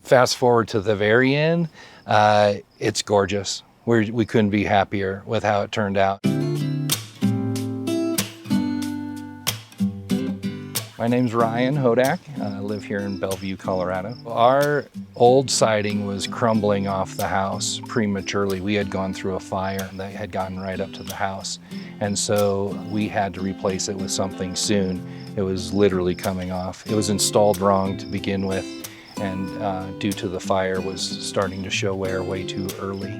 Fast forward to the very end, it's gorgeous. We couldn't be happier with how it turned out. My name's Ryan Hodak. I live here in Bellevue, Colorado. Our old siding was crumbling off the house prematurely. We had gone through a fire that had gotten right up to the house. And so we had to replace it with something soon. It was literally coming off. It was installed wrong to begin with, and due to the fire was starting to show wear way too early.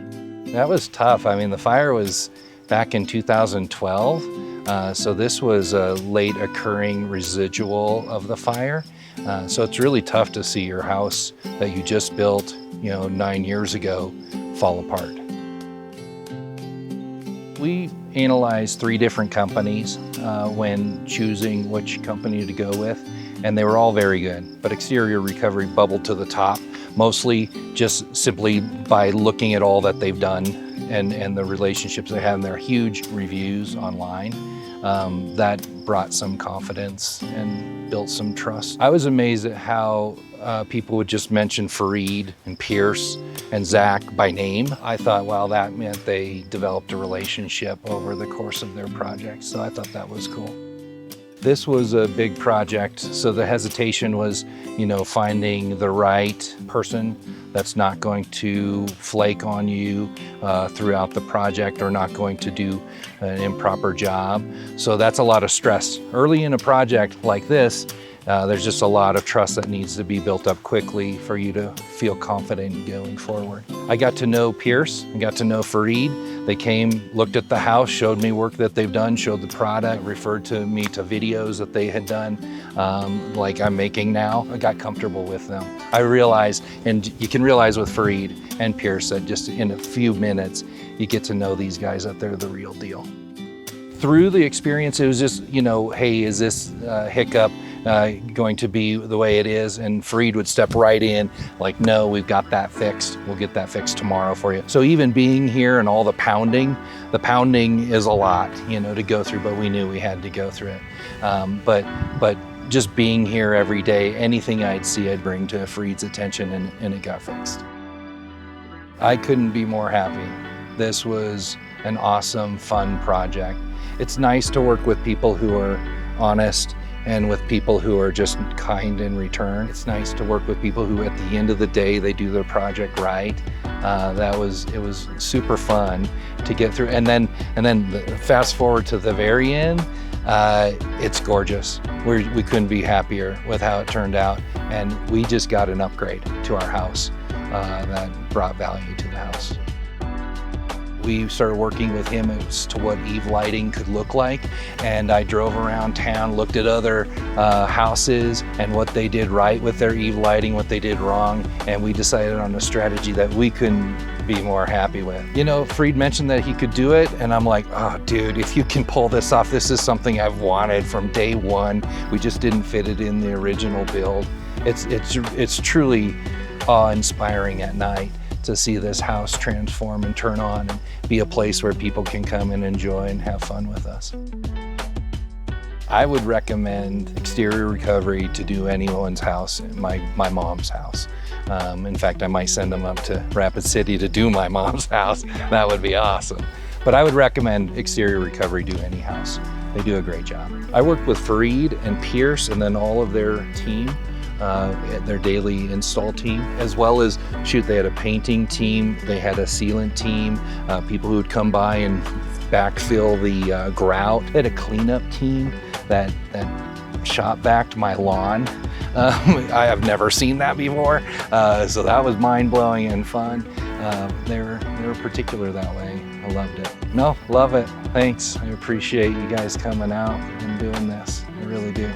That was tough. I mean, the fire was back in 2012. So this was a late occurring residual of the fire. So it's really tough to see your house that you just built, 9 years ago fall apart. We analyzed 3 different companies when choosing which company to go with, and they were all very good. But Exterior Recovery bubbled to the top, mostly just simply by looking at all that they've done and the relationships they have, and their huge reviews online. That brought some confidence and built some trust. I was amazed at how people would just mention Fareed and Pierce and Zach by name. I thought, wow, that meant they developed a relationship over the course of their project. So I thought that was cool. This was a big project, so the hesitation was, finding the right person that's not going to flake on you throughout the project or not going to do an improper job. So that's a lot of stress. Early in a project like this, there's just a lot of trust that needs to be built up quickly for you to feel confident going forward. I got to know Pierce, I got to know Fareed. They came, looked at the house, showed me work that they've done, showed the product, referred to me to videos that they had done, like I'm making now. I got comfortable with them. I realized, and you can realize with Fareed and Pierce, that just in a few minutes, you get to know these guys that they're the real deal. Through the experience, it was just, hey, is this hiccup going to be the way it is? And Fareed would step right in, like, no, we've got that fixed. We'll get that fixed tomorrow for you. So even being here and all the pounding is a lot, to go through, but we knew we had to go through it. But just being here every day, anything I'd see, I'd bring to Fareed's attention, and it got fixed. I couldn't be more happy. This was an awesome, fun project. It's nice to work with people who are honest and with people who are just kind in return. It's nice to work with people who at the end of the day, they do their project right. It was super fun to get through. And then fast forward to the very end, it's gorgeous. We couldn't be happier with how it turned out. And we just got an upgrade to our house that brought value to the house. We started working with him as to what eave lighting could look like, and I drove around town, looked at other houses and what they did right with their eave lighting, what they did wrong, and we decided on a strategy that we couldn't be more happy with. Fareed mentioned that he could do it, and I'm like, oh dude, if you can pull this off, this is something I've wanted from day one. We just didn't fit it in the original build. It's truly awe-inspiring at night to see this house transform and turn on and be a place where people can come and enjoy and have fun with us. I would recommend Exterior Recovery to do anyone's house, my mom's house. In fact, I might send them up to Rapid City to do my mom's house. That would be awesome. But I would recommend Exterior Recovery do any house. They do a great job. I worked with Fareed and Pierce and then all of their team. Their daily install team, as well as, they had a painting team, they had a sealant team, people who would come by and backfill the grout. They had a cleanup team that shop backed my lawn. I have never seen that before, so that was mind-blowing and fun. They were particular that way. I loved it. No, love it. Thanks. I appreciate you guys coming out and doing this. I really do.